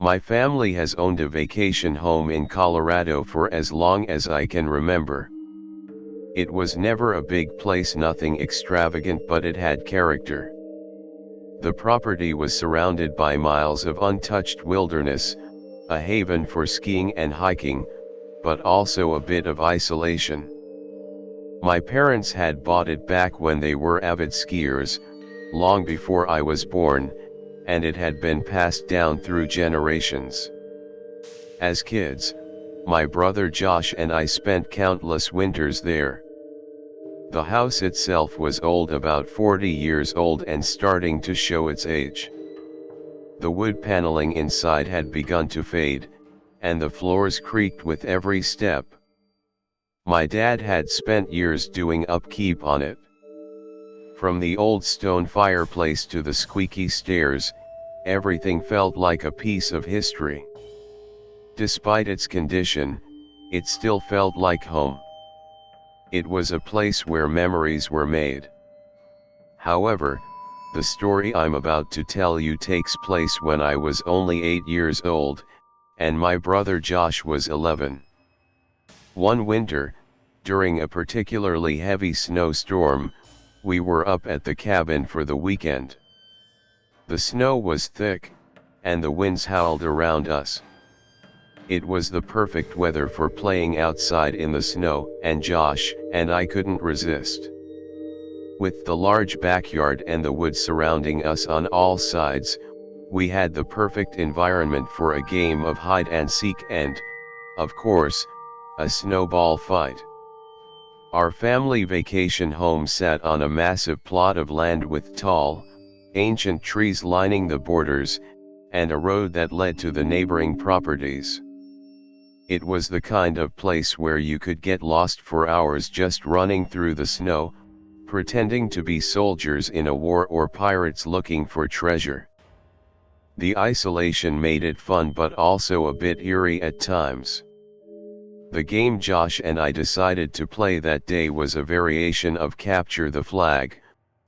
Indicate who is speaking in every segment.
Speaker 1: My family has owned a vacation home in Colorado for as long as I can remember. It was never a big place, nothing extravagant, but it had character. The property was surrounded by miles of untouched wilderness, a haven for skiing and hiking, but also a bit of isolation. My parents had bought it back when they were avid skiers, long before I was born, and it had been passed down through generations. As kids, my brother Josh and I spent countless winters there. The house itself was old, about 40 years old, and starting to show its age. The wood paneling inside had begun to fade, and the floors creaked with every step. My dad had spent years doing upkeep on it. From the old stone fireplace to the squeaky stairs, everything felt like a piece of history. Despite its condition, it still felt like home. It was a place where memories were made. However, the story I'm about to tell you takes place when I was only 8 years old, and my brother Josh was 11. One winter, during a particularly heavy snowstorm, we were up at the cabin for the weekend. The snow was thick, and the winds howled around us. It was the perfect weather for playing outside in the snow, and Josh and I couldn't resist. With the large backyard and the woods surrounding us on all sides, we had the perfect environment for a game of hide and seek and, of course, a snowball fight. Our family vacation home sat on a massive plot of land with tall, ancient trees lining the borders, and a road that led to the neighboring properties. It was the kind of place where you could get lost for hours just running through the snow, pretending to be soldiers in a war or pirates looking for treasure. The isolation made it fun, but also a bit eerie at times. The game Josh and I decided to play that day was a variation of Capture the Flag,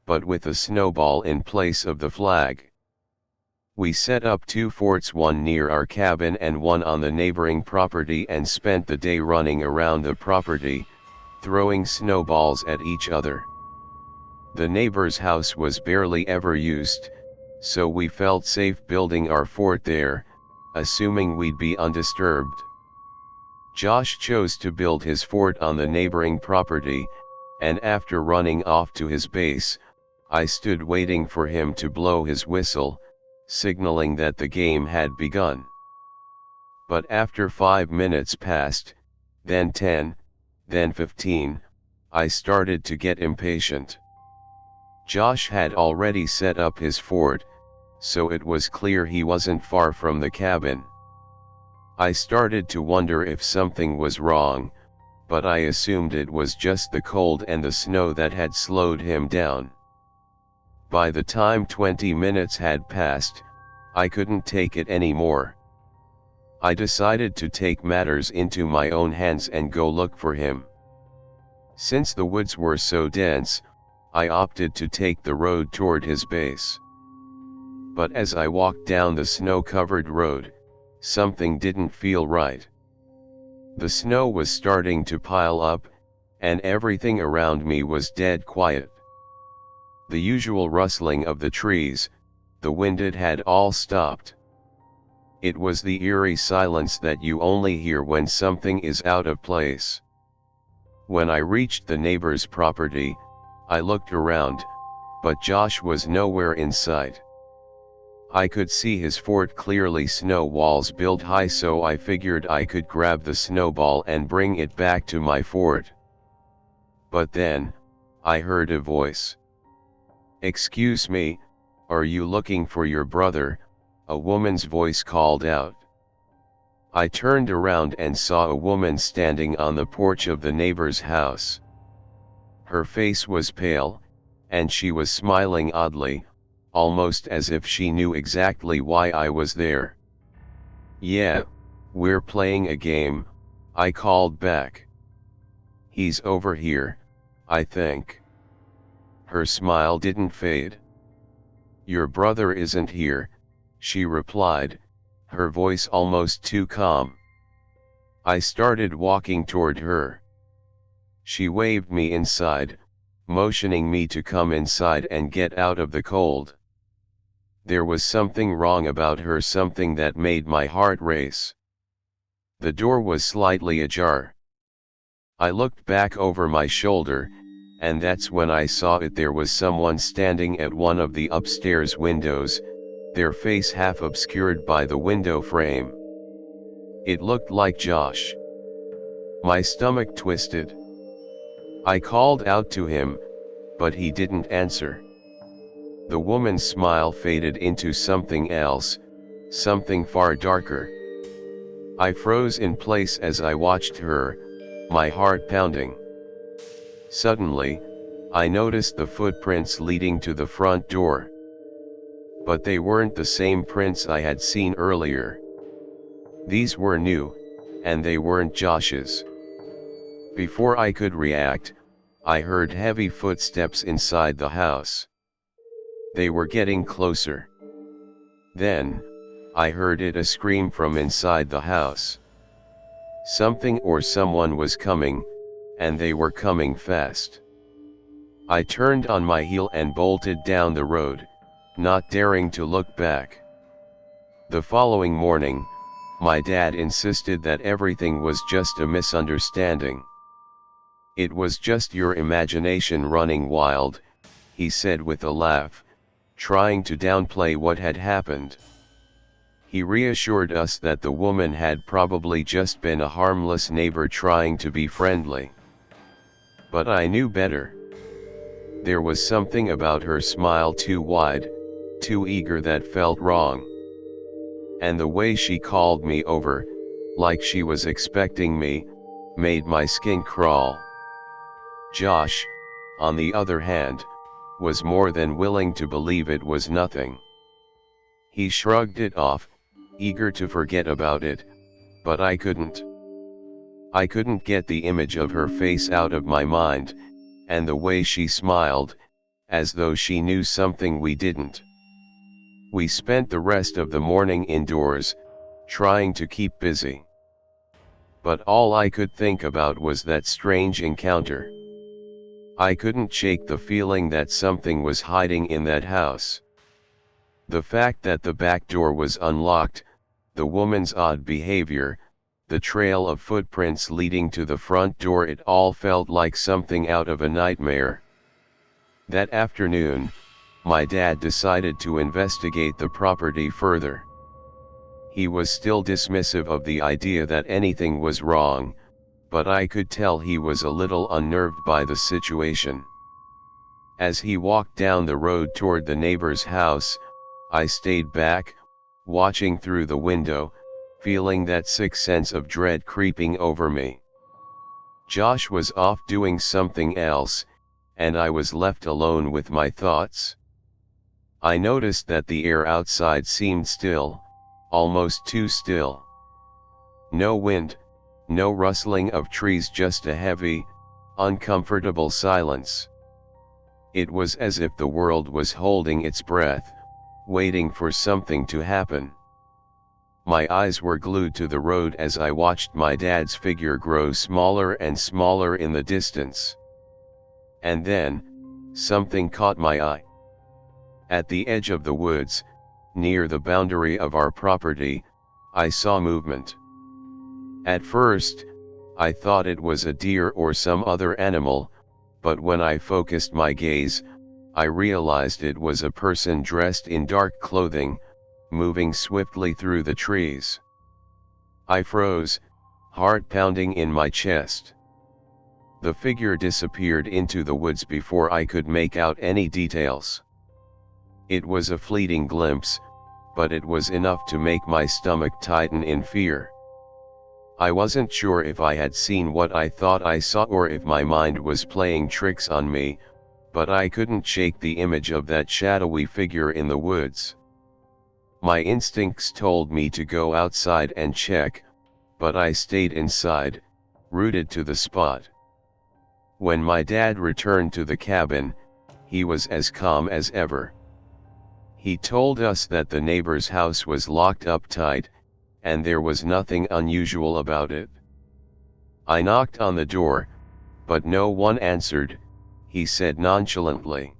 Speaker 1: but with a snowball in place of the flag. We set up 2 forts, one near our cabin and one on the neighboring property, and spent the day running around the property, throwing snowballs at each other. The neighbor's house was barely ever used, so we felt safe building our fort there, assuming we'd be undisturbed. Josh chose to build his fort on the neighboring property, and after running off to his base, I stood waiting for him to blow his whistle, signaling that the game had begun. But after 5 minutes passed, then 10, then 15, I started to get impatient. Josh had already set up his fort, so it was clear he wasn't far from the cabin. I started to wonder if something was wrong, but I assumed it was just the cold and the snow that had slowed him down. By the time 20 minutes had passed, I couldn't take it anymore. I decided to take matters into my own hands and go look for him. Since the woods were so dense, I opted to take the road toward his base. But as I walked down the snow-covered road, something didn't feel right. The snow was starting to pile up, and everything around me was dead quiet. The usual rustling of the trees, the wind, it had all stopped. It was the eerie silence that you only hear when something is out of place. When I reached the neighbor's property, I looked around, but Josh was nowhere in sight. I could see his fort clearly, snow walls built high, so I figured I could grab the snowball and bring it back to my fort. But then, I heard a voice. "Excuse me, are you looking for your brother?" a woman's voice called out. I turned around and saw a woman standing on the porch of the neighbor's house. Her face was pale, and she was smiling oddly, almost as if she knew exactly why I was there. "Yeah, we're playing a game," I called back. "He's over here, I think." Her smile didn't fade. "Your brother isn't here," she replied, her voice almost too calm. I started walking toward her. She waved me inside, motioning me to come inside and get out of the cold. There was something wrong about her, something that made my heart race. The door was slightly ajar. I looked back over my shoulder, and that's when I saw it. There was someone standing at one of the upstairs windows, their face half obscured by the window frame. It looked like Josh. My stomach twisted. I called out to him, but he didn't answer. The woman's smile faded into something else, something far darker. I froze in place as I watched her, my heart pounding. Suddenly, I noticed the footprints leading to the front door. But they weren't the same prints I had seen earlier. These were new, and they weren't Josh's. Before I could react, I heard heavy footsteps inside the house. They were getting closer. Then, I heard a scream from inside the house. Something or someone was coming, and they were coming fast. I turned on my heel and bolted down the road, not daring to look back. The following morning, my dad insisted that everything was just a misunderstanding. "It was just your imagination running wild," he said with a laugh, trying to downplay what had happened. He reassured us that the woman had probably just been a harmless neighbor trying to be friendly. But I knew better. There was something about her smile too wide, too eager, that felt wrong. And the way she called me over, like she was expecting me, made my skin crawl. Josh, on the other hand, was more than willing to believe it was nothing. He shrugged it off, eager to forget about it, but I couldn't. I couldn't get the image of her face out of my mind, and the way she smiled, as though she knew something we didn't. We spent the rest of the morning indoors, trying to keep busy. But all I could think about was that strange encounter. I couldn't shake the feeling that something was hiding in that house. The fact that the back door was unlocked, the woman's odd behavior, the trail of footprints leading to the front door, it all felt like something out of a nightmare. That afternoon, my dad decided to investigate the property further. He was still dismissive of the idea that anything was wrong, but I could tell he was a little unnerved by the situation. As he walked down the road toward the neighbor's house, I stayed back, watching through the window, feeling that sick sense of dread creeping over me. Josh was off doing something else, and I was left alone with my thoughts. I noticed that the air outside seemed still, almost too still. No wind, no rustling of trees, just a heavy, uncomfortable silence. It was as if the world was holding its breath, waiting for something to happen. My eyes were glued to the road as I watched my dad's figure grow smaller and smaller in the distance. And then, something caught my eye. At the edge of the woods, near the boundary of our property, I saw movement. At first, I thought it was a deer or some other animal, but when I focused my gaze, I realized it was a person dressed in dark clothing, moving swiftly through the trees. I froze, heart pounding in my chest. The figure disappeared into the woods before I could make out any details. It was a fleeting glimpse, but it was enough to make my stomach tighten in fear. I wasn't sure if I had seen what I thought I saw or if my mind was playing tricks on me, but I couldn't shake the image of that shadowy figure in the woods. My instincts told me to go outside and check, but I stayed inside, rooted to the spot. When my dad returned to the cabin, he was as calm as ever. He told us that the neighbor's house was locked up tight, and there was nothing unusual about it. I knocked on the door, but no one answered, he said nonchalantly.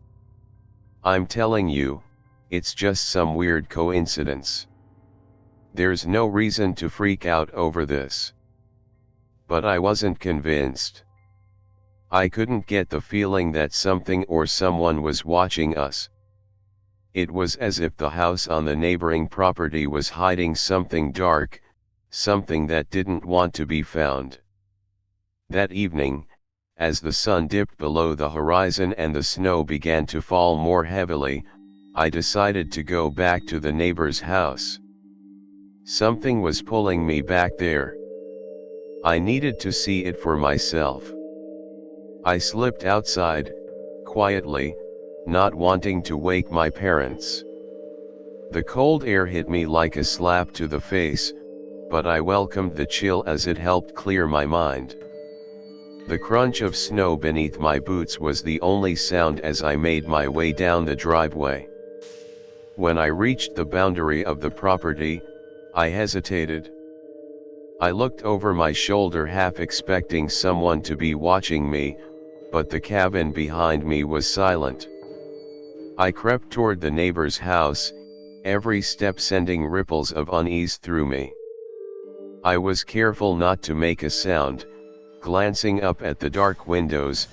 Speaker 1: I'm telling you, it's just some weird coincidence. There's no reason to freak out over this. But I wasn't convinced. I couldn't get the feeling that something or someone was watching us. It was as if the house on the neighboring property was hiding something dark, something that didn't want to be found. That evening, as the sun dipped below the horizon and the snow began to fall more heavily, I decided to go back to the neighbor's house. Something was pulling me back there. I needed to see it for myself. I slipped outside, quietly, not wanting to wake my parents. The cold air hit me like a slap to the face, but I welcomed the chill as it helped clear my mind. The crunch of snow beneath my boots was the only sound as I made my way down the driveway. When I reached the boundary of the property, I hesitated. I looked over my shoulder half expecting someone to be watching me, but the cabin behind me was silent. I crept toward the neighbor's house, every step sending ripples of unease through me. I was careful not to make a sound, glancing up at the dark windows,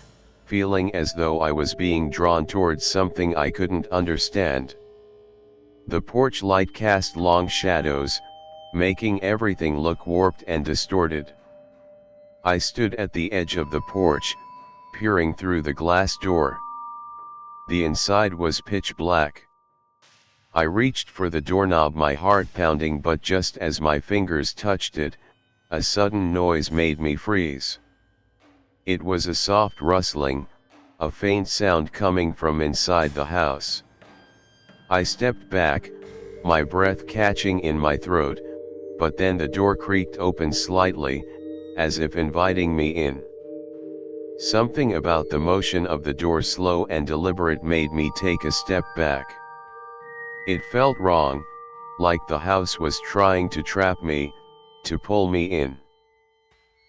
Speaker 1: feeling as though I was being drawn towards something I couldn't understand. The porch light cast long shadows, making everything look warped and distorted. I stood at the edge of the porch, peering through the glass door. The inside was pitch black. I reached for the doorknob, my heart pounding, but just as my fingers touched it, a sudden noise made me freeze. It was a soft rustling, a faint sound coming from inside the house. I stepped back, my breath catching in my throat, but then the door creaked open slightly, as if inviting me in. Something about the motion of the door, slow and deliberate, made me take a step back. It felt wrong, like the house was trying to trap me, to pull me in.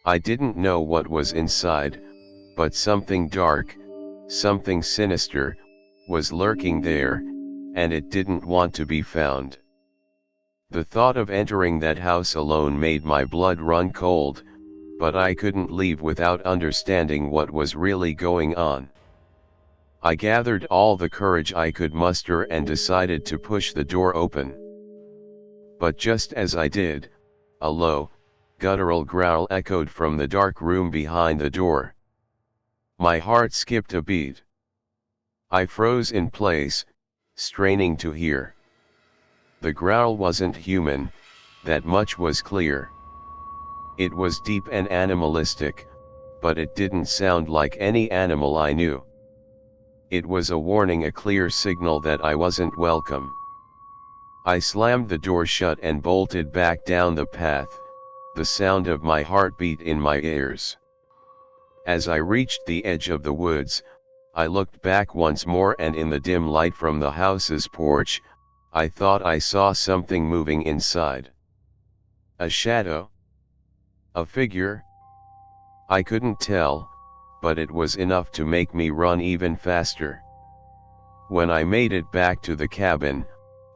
Speaker 1: I didn't know what was inside, but something dark, something sinister, was lurking there, and it didn't want to be found. The thought of entering that house alone made my blood run cold, but I couldn't leave without understanding what was really going on. I gathered all the courage I could muster and decided to push the door open. But just as I did, a low, guttural growl echoed from the dark room behind the door. My heart skipped a beat. I froze in place, straining to hear. The growl wasn't human, that much was clear. It was deep and animalistic, but it didn't sound like any animal I knew. It was a warning, a clear signal that I wasn't welcome. I slammed the door shut and bolted back down the path, the sound of my heartbeat in my ears. As I reached the edge of the woods, I looked back once more, and in the dim light from the house's porch, I thought I saw something moving inside. A shadow? A figure? I couldn't tell, but it was enough to make me run even faster. When I made it back to the cabin,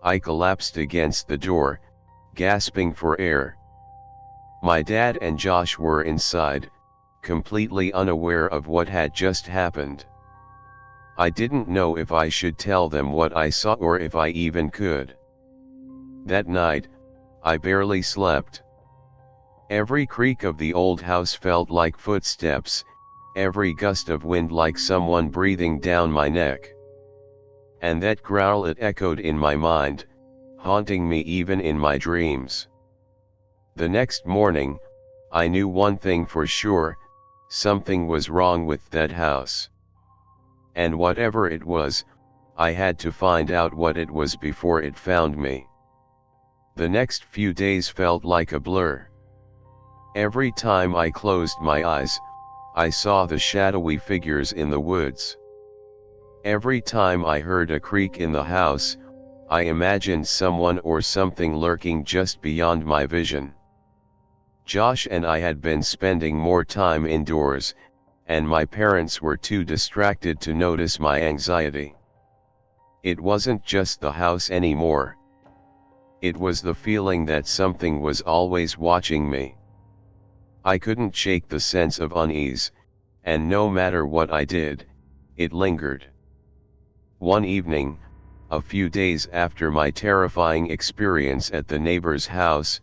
Speaker 1: I collapsed against the door, gasping for air. My dad and Josh were inside, completely unaware of what had just happened. I didn't know if I should tell them what I saw or if I even could. That night, I barely slept. Every creak of the old house felt like footsteps, every gust of wind like someone breathing down my neck. And that growl, it echoed in my mind, haunting me even in my dreams. The next morning, I knew one thing for sure: something was wrong with that house. And whatever it was, I had to find out what it was before it found me. The next few days felt like a blur. Every time I closed my eyes, I saw the shadowy figures in the woods. Every time I heard a creak in the house, I imagined someone or something lurking just beyond my vision. Josh and I had been spending more time indoors, and my parents were too distracted to notice my anxiety. It wasn't just the house anymore. It was the feeling that something was always watching me. I couldn't shake the sense of unease, and no matter what I did, it lingered. One evening, a few days after my terrifying experience at the neighbor's house,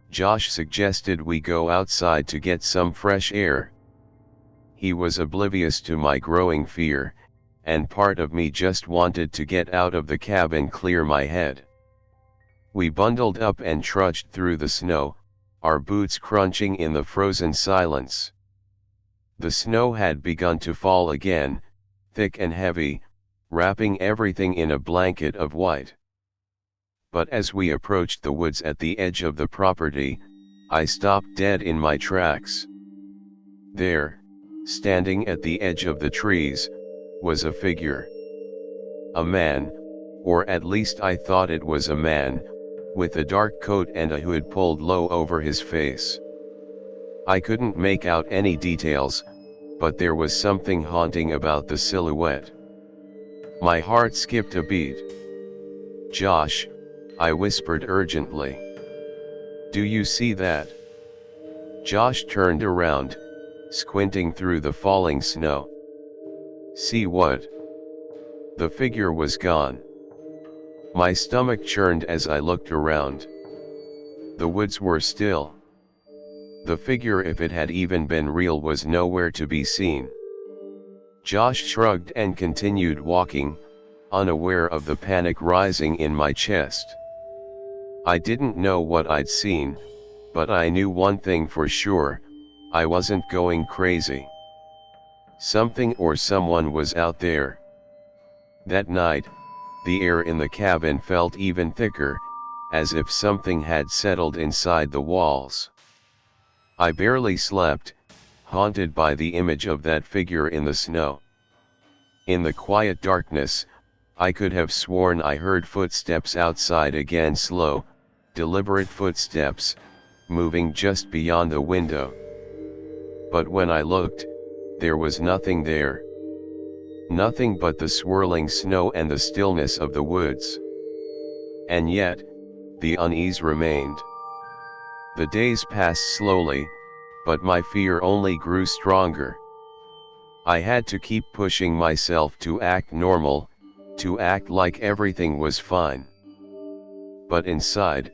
Speaker 1: Josh suggested we go outside to get some fresh air. He was oblivious to my growing fear, and part of me just wanted to get out of the cab and clear my head. We bundled up and trudged through the snow, our boots crunching in the frozen silence. The snow had begun to fall again, thick and heavy, wrapping everything in a blanket of white. But as we approached the woods at the edge of the property, I stopped dead in my tracks. There, standing at the edge of the trees, was a figure. A man, or at least I thought it was a man, with a dark coat and a hood pulled low over his face. I couldn't make out any details, but there was something haunting about the silhouette. My heart skipped a beat. "Josh," I whispered urgently. "Do you see that?" Josh turned around, squinting through the falling snow. "See what?" The figure was gone. My stomach churned as I looked around. The woods were still. The figure, if it had even been real, was nowhere to be seen. Josh shrugged and continued walking, unaware of the panic rising in my chest. I didn't know what I'd seen, but I knew one thing for sure: I wasn't going crazy. Something or someone was out there. That night, the air in the cabin felt even thicker, as if something had settled inside the walls. I barely slept, haunted by the image of that figure in the snow. In the quiet darkness, I could have sworn I heard footsteps outside again, slow, deliberate footsteps, moving just beyond the window. But when I looked, there was nothing there. Nothing but the swirling snow and the stillness of the woods. And yet, the unease remained. The days passed slowly, but my fear only grew stronger. I had to keep pushing myself to act normal, to act like everything was fine. But inside,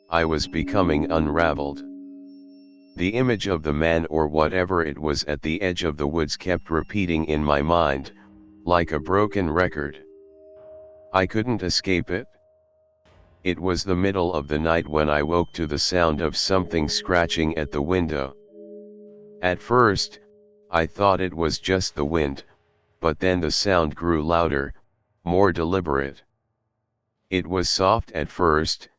Speaker 1: I was becoming unraveled. The image of the man or whatever it was at the edge of the woods kept repeating in my mind, like a broken record. I couldn't escape it. It was the middle of the night when I woke to the sound of something scratching at the window. At first, I thought it was just the wind, but then the sound grew louder, more deliberate. It was soft at first,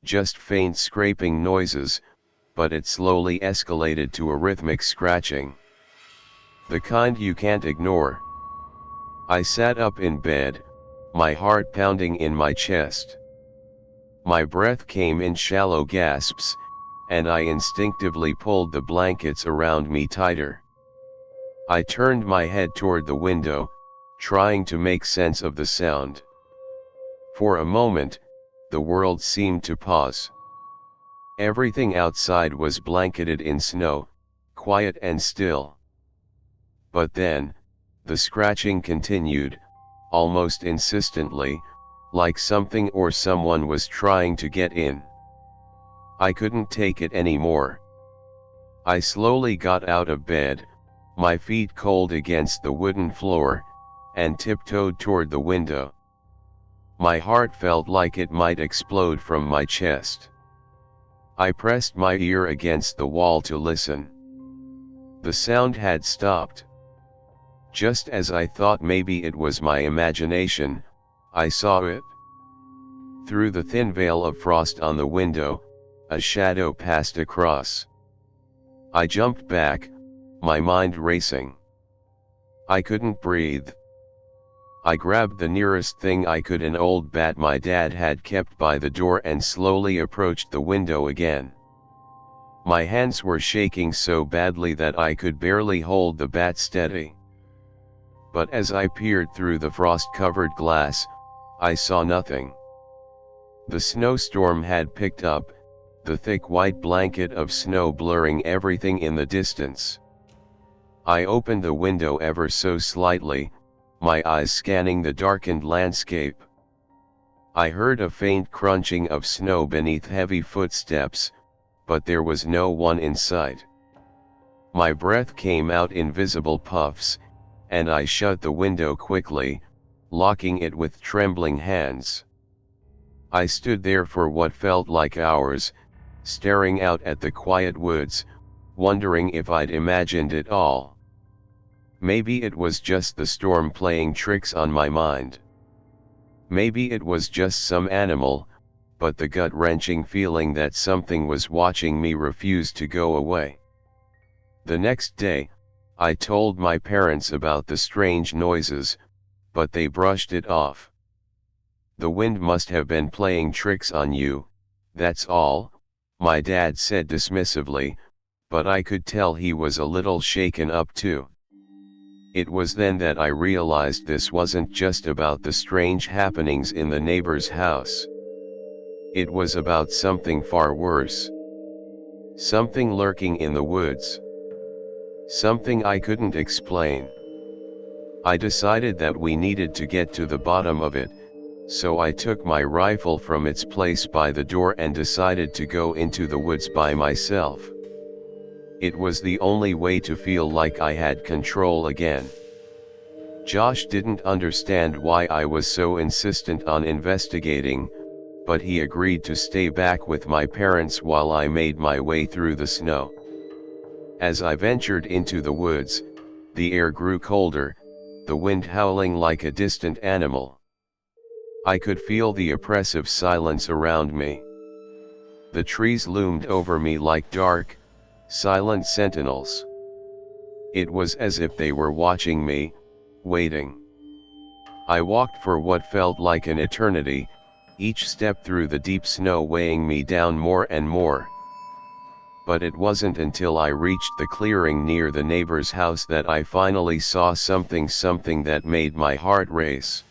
Speaker 1: just faint scraping noises, but it slowly escalated to a rhythmic scratching. The kind you can't ignore. I sat up in bed, my heart pounding in my chest. My breath came in shallow gasps, and I instinctively pulled the blankets around me tighter. I turned my head toward the window, trying to make sense of the sound. For a moment, the world seemed to pause. Everything outside was blanketed in snow, quiet and still. But then, the scratching continued, almost insistently, like something or someone was trying to get in. I couldn't take it anymore. I slowly got out of bed, my feet cold against the wooden floor, and tiptoed toward the window. My heart felt like it might explode from my chest. I pressed my ear against the wall to listen. The sound had stopped. Just as I thought maybe it was my imagination, I saw it. Through the thin veil of frost on the window, a shadow passed across. I jumped back, my mind racing. I couldn't breathe. I grabbed the nearest thing I could, an old bat my dad had kept by the door, and slowly approached the window again. My hands were shaking so badly that I could barely hold the bat steady. But as I peered through the frost-covered glass, I saw nothing. The snowstorm had picked up, the thick white blanket of snow blurring everything in the distance. I opened the window ever so slightly, my eyes scanning the darkened landscape. I heard a faint crunching of snow beneath heavy footsteps, but there was no one in sight. My breath came out in visible puffs, and I shut the window quickly, locking it with trembling hands. I stood there for what felt like hours, staring out at the quiet woods, wondering if I'd imagined it all. Maybe it was just the storm playing tricks on my mind. Maybe it was just some animal, but the gut-wrenching feeling that something was watching me refused to go away. The next day, I told my parents about the strange noises, but they brushed it off. "The wind must have been playing tricks on you, that's all," my dad said dismissively, but I could tell he was a little shaken up too. It was then that I realized this wasn't just about the strange happenings in the neighbor's house. It was about something far worse. Something lurking in the woods. Something I couldn't explain. I decided that we needed to get to the bottom of it, so I took my rifle from its place by the door and decided to go into the woods by myself. It was the only way to feel like I had control again. Josh didn't understand why I was so insistent on investigating, but he agreed to stay back with my parents while I made my way through the snow. As I ventured into the woods, the air grew colder, the wind howling like a distant animal. I could feel the oppressive silence around me. The trees loomed over me like dark, silent sentinels. It was as if they were watching me, waiting. I walked for what felt like an eternity, each step through the deep snow weighing me down more and more. But it wasn't until I reached the clearing near the neighbor's house that I finally saw something that made my heart race.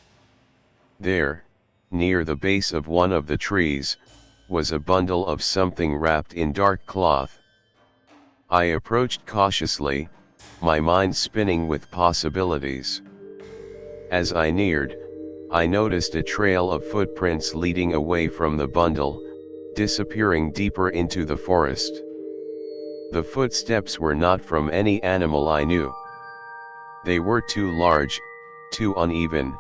Speaker 1: There, near the base of one of the trees, was a bundle of something wrapped in dark cloth. I approached cautiously, my mind spinning with possibilities. As I neared, I noticed a trail of footprints leading away from the bundle, disappearing deeper into the forest. The footsteps were not from any animal I knew. They were too large, too uneven,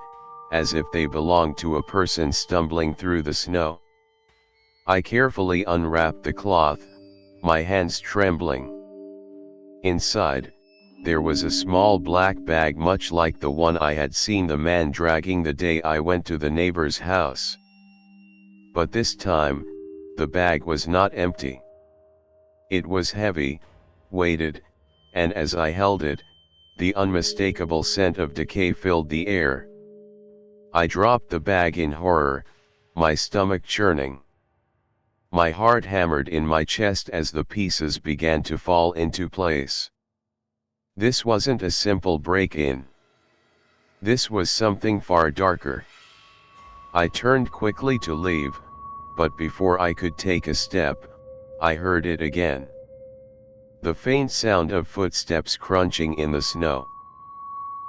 Speaker 1: as if they belonged to a person stumbling through the snow. I carefully unwrapped the cloth, my hands trembling. Inside, there was a small black bag much like the one I had seen the man dragging the day I went to the neighbor's house. But this time, the bag was not empty. It was heavy, weighted, and as I held it, the unmistakable scent of decay filled the air. I dropped the bag in horror, my stomach churning. My heart hammered in my chest as the pieces began to fall into place. This wasn't a simple break-in. This was something far darker. I turned quickly to leave, but before I could take a step, I heard it again. The faint sound of footsteps crunching in the snow.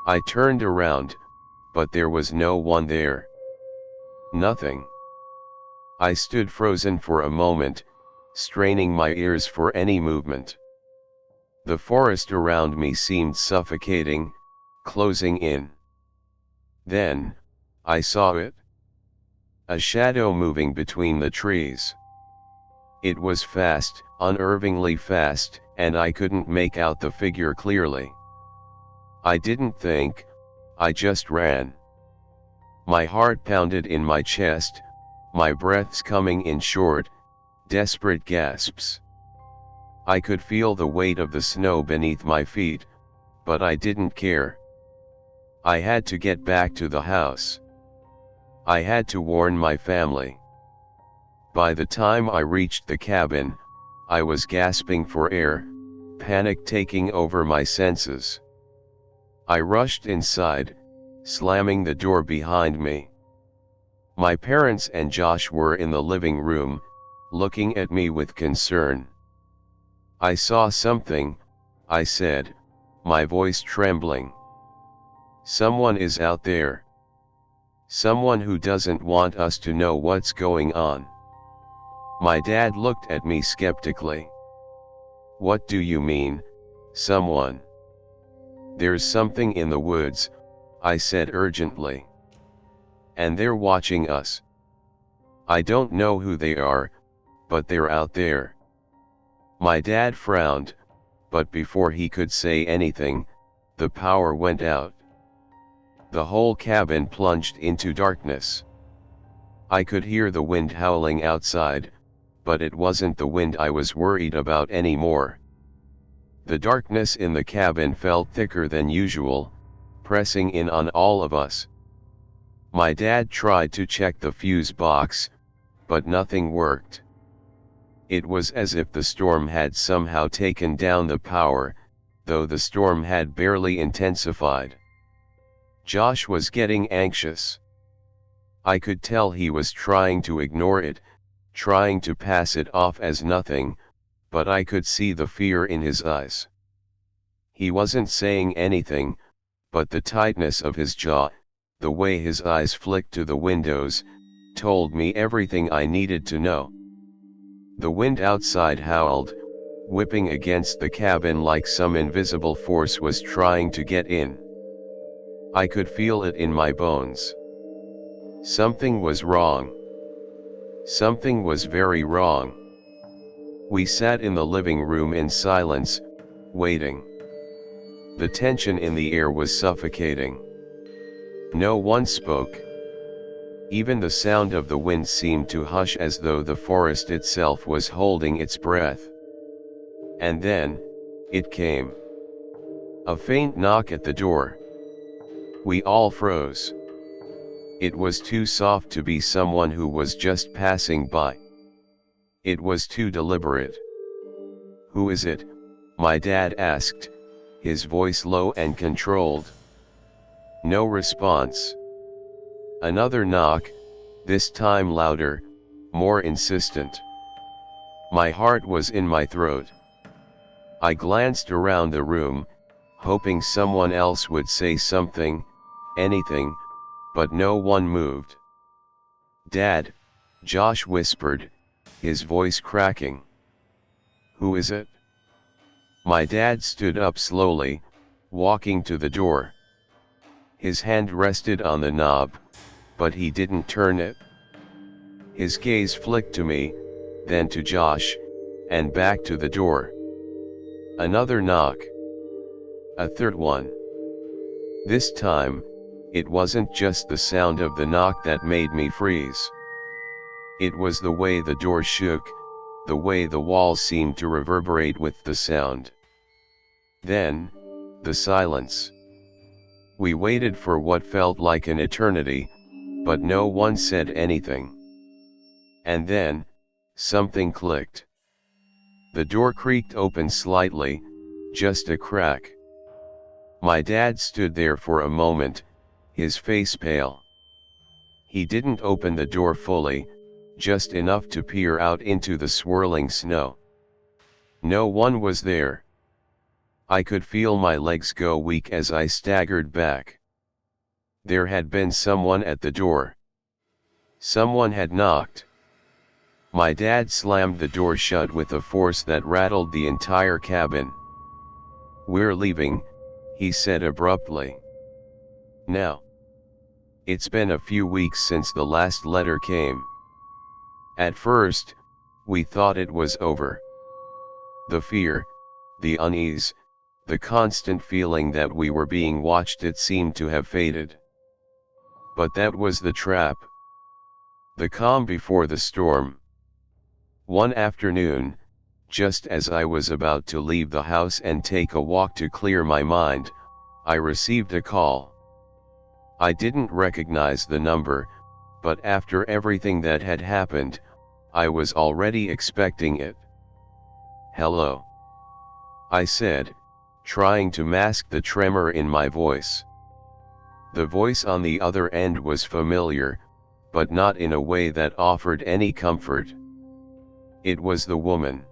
Speaker 1: I turned around, but there was no one there. Nothing. I stood frozen for a moment, straining my ears for any movement. The forest around me seemed suffocating, closing in. Then, I saw it. A shadow moving between the trees. It was fast, unnervingly fast, and I couldn't make out the figure clearly. I didn't think, I just ran. My heart pounded in my chest, my breaths coming in short, desperate gasps. I could feel the weight of the snow beneath my feet, but I didn't care. I had to get back to the house. I had to warn my family. By the time I reached the cabin, I was gasping for air, panic taking over my senses. I rushed inside, slamming the door behind me. My parents and Josh were in the living room, looking at me with concern. "I saw something," I said, my voice trembling. "Someone is out there. Someone who doesn't want us to know what's going on." My dad looked at me skeptically. "What do you mean, someone?" "There's something in the woods," I said urgently. "And they're watching us. I don't know who they are, but they're out there." My dad frowned, but before he could say anything, the power went out. The whole cabin plunged into darkness. I could hear the wind howling outside, but it wasn't the wind I was worried about anymore. The darkness in the cabin felt thicker than usual, pressing in on all of us. My dad tried to check the fuse box, but nothing worked. It was as if the storm had somehow taken down the power, though the storm had barely intensified. Josh was getting anxious. I could tell he was trying to ignore it, trying to pass it off as nothing, but I could see the fear in his eyes. He wasn't saying anything, but the tightness of his jaw, the way his eyes flicked to the windows, told me everything I needed to know. The wind outside howled, whipping against the cabin like some invisible force was trying to get in. I could feel it in my bones. Something was wrong. Something was very wrong. We sat in the living room in silence, waiting. The tension in the air was suffocating. No one spoke. Even the sound of the wind seemed to hush as though the forest itself was holding its breath. And then, it came. A faint knock at the door. We all froze. It was too soft to be someone who was just passing by. It was too deliberate. "Who is it?" my dad asked, his voice low and controlled. No response. Another knock, this time louder, more insistent. My heart was in my throat. I glanced around the room, hoping someone else would say something, anything, but no one moved. "Dad," Josh whispered, his voice cracking. "Who is it?" My dad stood up slowly, walking to the door. His hand rested on the knob, but he didn't turn it. His gaze flicked to me, then to Josh, and back to the door. Another knock. A third one. This time, it wasn't just the sound of the knock that made me freeze. It was the way the door shook, the way the walls seemed to reverberate with the sound. Then, the silence. We waited for what felt like an eternity, but no one said anything. And then, something clicked. The door creaked open slightly, just a crack. My dad stood there for a moment, his face pale. He didn't open the door fully, just enough to peer out into the swirling snow. No one was there. I could feel my legs go weak as I staggered back. There had been someone at the door. Someone had knocked. My dad slammed the door shut with a force that rattled the entire cabin. "We're leaving," he said abruptly. "Now. It's been a few weeks since the last letter came. At first, we thought it was over. The fear, the unease, the constant feeling that we were being watched, it seemed to have faded. But that was the trap. The calm before the storm. One afternoon, just as I was about to leave the house and take a walk to clear my mind, I received a call. I didn't recognize the number, but after everything that had happened, I was already expecting it. "Hello," I said, trying to mask the tremor in my voice. The voice on the other end was familiar, but not in a way that offered any comfort. It was the woman.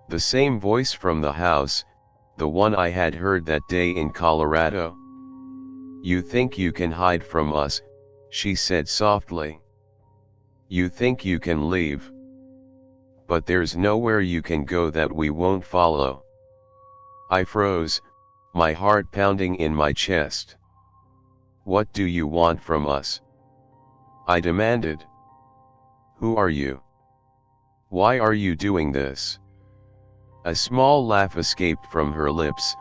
Speaker 1: The same voice from the house, the one I had heard that day in Colorado. "You think you can hide from us," she said softly. "You think you can leave. But there's nowhere you can go that we won't follow." I froze, my heart pounding in my chest. "What do you want from us?" I demanded. "Who are you? Why are you doing this?" A small laugh escaped from her lips,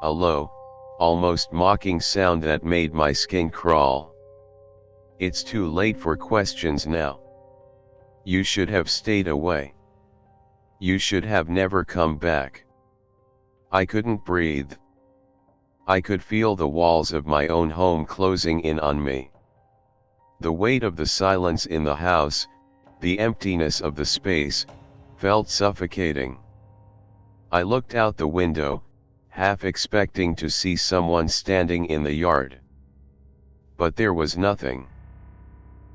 Speaker 1: a low, almost mocking sound that made my skin crawl. "It's too late for questions now. You should have stayed away. You should have never come back." I couldn't breathe. I could feel the walls of my own home closing in on me. The weight of the silence in the house, the emptiness of the space, felt suffocating. I looked out the window, half expecting to see someone standing in the yard. But there was nothing.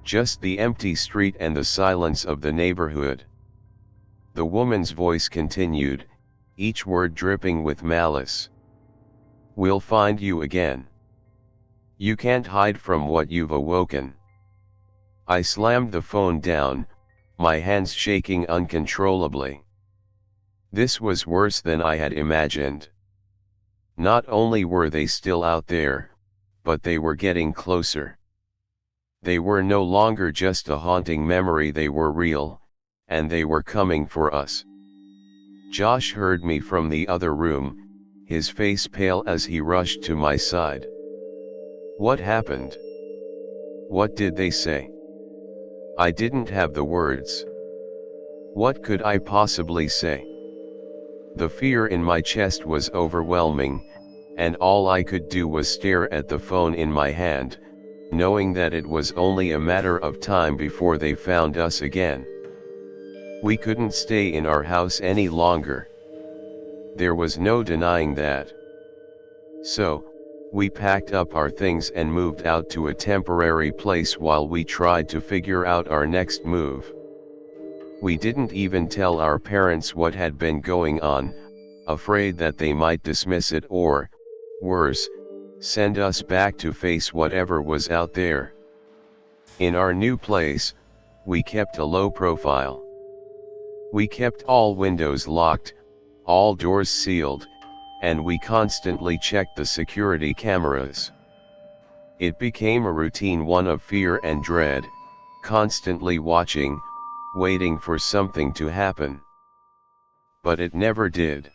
Speaker 1: Just the empty street and the silence of the neighborhood. The woman's voice continued, each word dripping with malice. "We'll find you again. You can't hide from what you've awoken." I slammed the phone down, my hands shaking uncontrollably. This was worse than I had imagined. Not only were they still out there, but they were getting closer. They were no longer just a haunting memory, they were real, and they were coming for us. Josh heard me from the other room, his face pale as he rushed to my side. "What happened? What did they say?" I didn't have the words. What could I possibly say? The fear in my chest was overwhelming, and all I could do was stare at the phone in my hand, knowing that it was only a matter of time before they found us again. We couldn't stay in our house any longer. There was no denying that. So, we packed up our things and moved out to a temporary place while we tried to figure out our next move. We didn't even tell our parents what had been going on, afraid that they might dismiss it or, worse, send us back to face whatever was out there. In our new place, we kept a low profile. We kept all windows locked, all doors sealed, and we constantly checked the security cameras. It became a routine, one of fear and dread, constantly watching, waiting for something to happen. But it never did.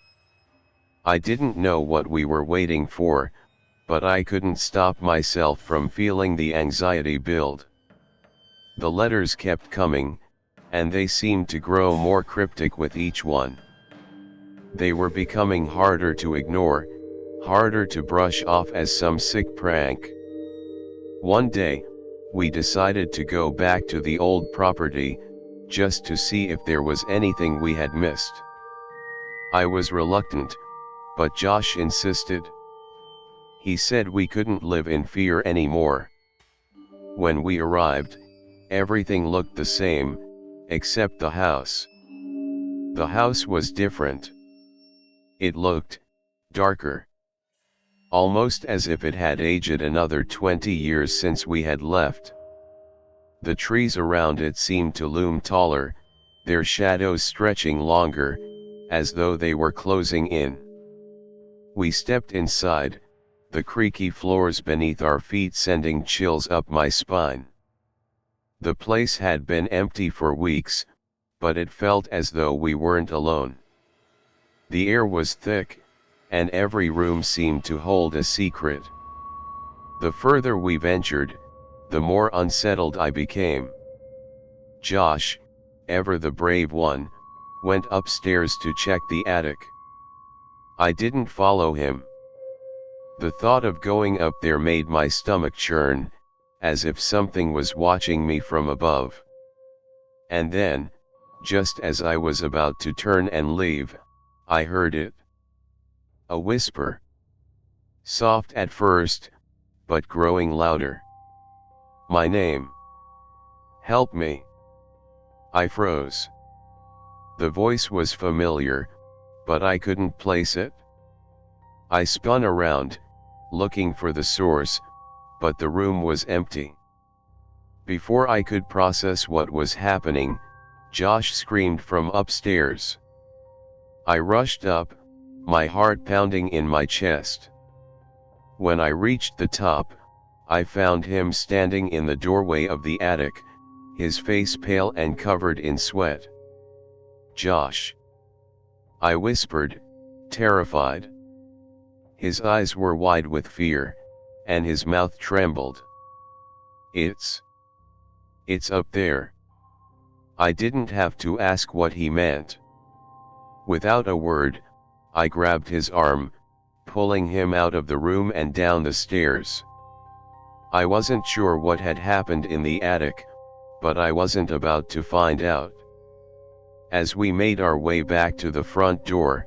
Speaker 1: I didn't know what we were waiting for, but I couldn't stop myself from feeling the anxiety build. The letters kept coming, and they seemed to grow more cryptic with each one. They were becoming harder to ignore, harder to brush off as some sick prank. One day, we decided to go back to the old property, just to see if there was anything we had missed. I was reluctant, but Josh insisted. He said we couldn't live in fear anymore. When we arrived, everything looked the same, except the house. The house was different. It looked darker. Almost as if it had aged another 20 years since we had left. The trees around it seemed to loom taller, their shadows stretching longer, as though they were closing in. We stepped inside, the creaky floors beneath our feet sending chills up my spine. The place had been empty for weeks, but it felt as though we weren't alone. The air was thick, and every room seemed to hold a secret. The further we ventured, the more unsettled I became. Josh, ever the brave one, went upstairs to check the attic. I didn't follow him. The thought of going up there made my stomach churn, as if something was watching me from above. And then, just as I was about to turn and leave, I heard it. A whisper. Soft at first, but growing louder. My name. Help me. I froze. The voice was familiar, but I couldn't place it. I spun around, looking for the source, but the room was empty. Before I could process what was happening, Josh screamed from upstairs. I rushed up, my heart pounding in my chest. When I reached the top, I found him standing in the doorway of the attic, his face pale and covered in sweat. "Josh," I whispered, terrified. His eyes were wide with fear, and his mouth trembled. It's up there." I didn't have to ask what he meant. Without a word, I grabbed his arm, pulling him out of the room and down the stairs. I wasn't sure what had happened in the attic, but I wasn't about to find out. As we made our way back to the front door,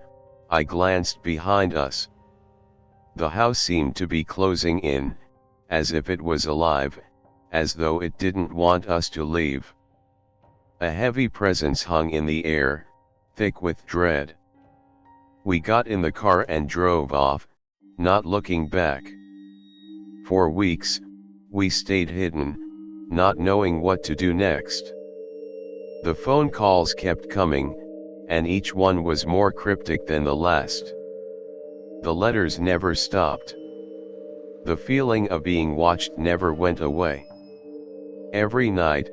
Speaker 1: I glanced behind us. The house seemed to be closing in, as if it was alive, as though it didn't want us to leave. A heavy presence hung in the air, thick with dread. We got in the car and drove off, not looking back. For weeks, we stayed hidden, not knowing what to do next. The phone calls kept coming, and each one was more cryptic than the last. The letters never stopped. The feeling of being watched never went away. Every night,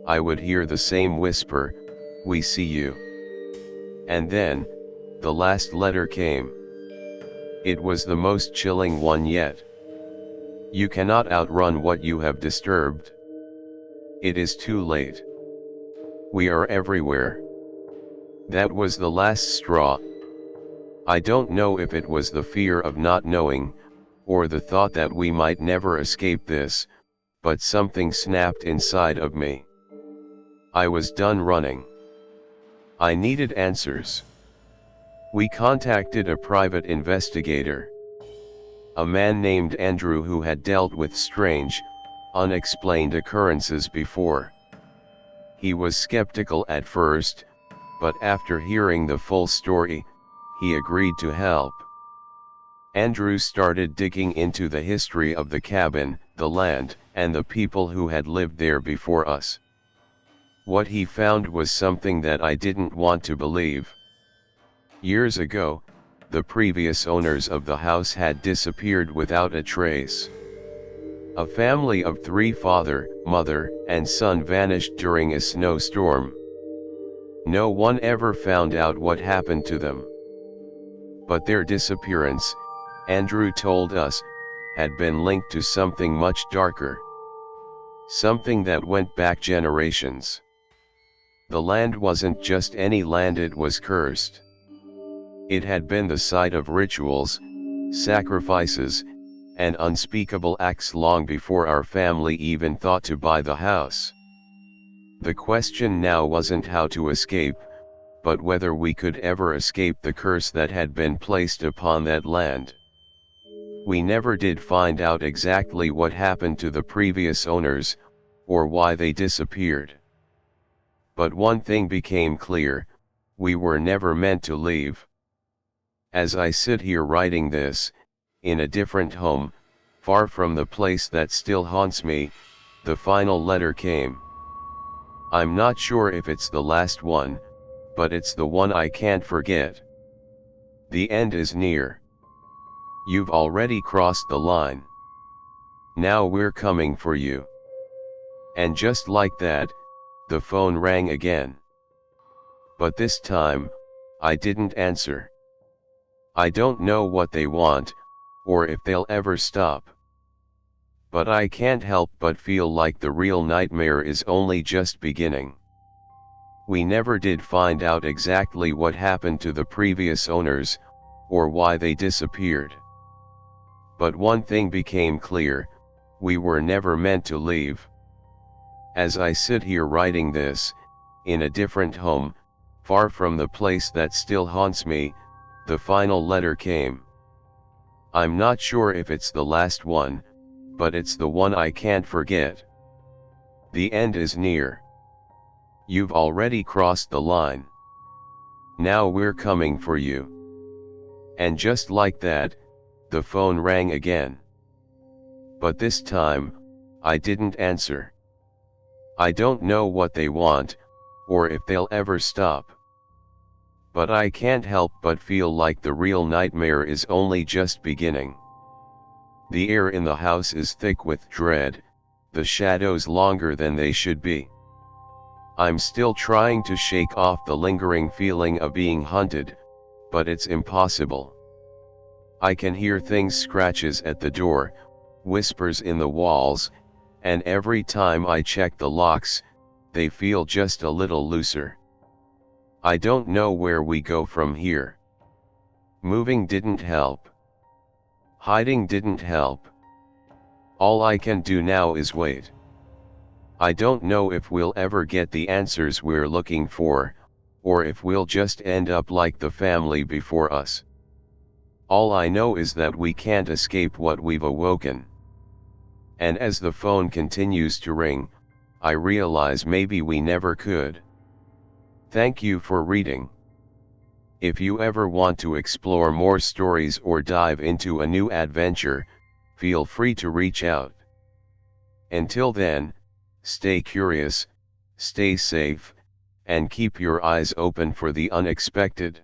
Speaker 1: I would hear the same whisper, "We see you." And then, the last letter came. It was the most chilling one yet. "You cannot outrun what you have disturbed. It is too late. We are everywhere." That was the last straw. I don't know if it was the fear of not knowing, or the thought that we might never escape this, but something snapped inside of me. I was done running. I needed answers. We contacted a private investigator. A man named Andrew who had dealt with strange, unexplained occurrences before. He was skeptical at first, but after hearing the full story, he agreed to help. Andrew started digging into the history of the cabin, the land, and the people who had lived there before us. What he found was something that I didn't want to believe. Years ago, the previous owners of the house had disappeared without a trace. A family of 3 father, mother, and son vanished during a snowstorm. No one ever found out what happened to them. But their disappearance, Andrew told us, had been linked to something much darker. Something that went back generations. The land wasn't just any land, it was cursed. It had been the site of rituals, sacrifices, and unspeakable acts long before our family even thought to buy the house. The question now wasn't how to escape, but whether we could ever escape the curse that had been placed upon that land. We never did find out exactly what happened to the previous owners, or why they disappeared. But one thing became clear: we were never meant to leave. As I sit here writing this, in a different home, far from the place that still haunts me, the final letter came. I'm not sure if it's the last one, but it's the one I can't forget. The end is near. You've already crossed the line. Now we're coming for you. And just like that, the phone rang again. But this time, I didn't answer. I don't know what they want, or if they'll ever stop. But I can't help but feel like the real nightmare is only just beginning. We never did find out exactly what happened to the previous owners, or why they disappeared. But one thing became clear: we were never meant to leave. As I sit here writing this, in a different home, far from the place that still haunts me, the final letter came. I'm not sure if it's the last one, but it's the one I can't forget. The end is near. You've already crossed the line. Now we're coming for you. And just like that, the phone rang again. But this time, I didn't answer. I don't know what they want, or if they'll ever stop. But I can't help but feel like the real nightmare is only just beginning. The air in the house is thick with dread, the shadows longer than they should be. I'm still trying to shake off the lingering feeling of being hunted, but it's impossible. I can hear things: scratches at the door, whispers in the walls, and every time I check the locks, they feel just a little looser. I don't know where we go from here. Moving didn't help. Hiding didn't help. All I can do now is wait. I don't know if we'll ever get the answers we're looking for, or if we'll just end up like the family before us. All I know is that we can't escape what we've awoken. And as the phone continues to ring, I realize maybe we never could. Thank you for reading. If you ever want to explore more stories or dive into a new adventure, feel free to reach out. Until then, stay curious, stay safe, and keep your eyes open for the unexpected.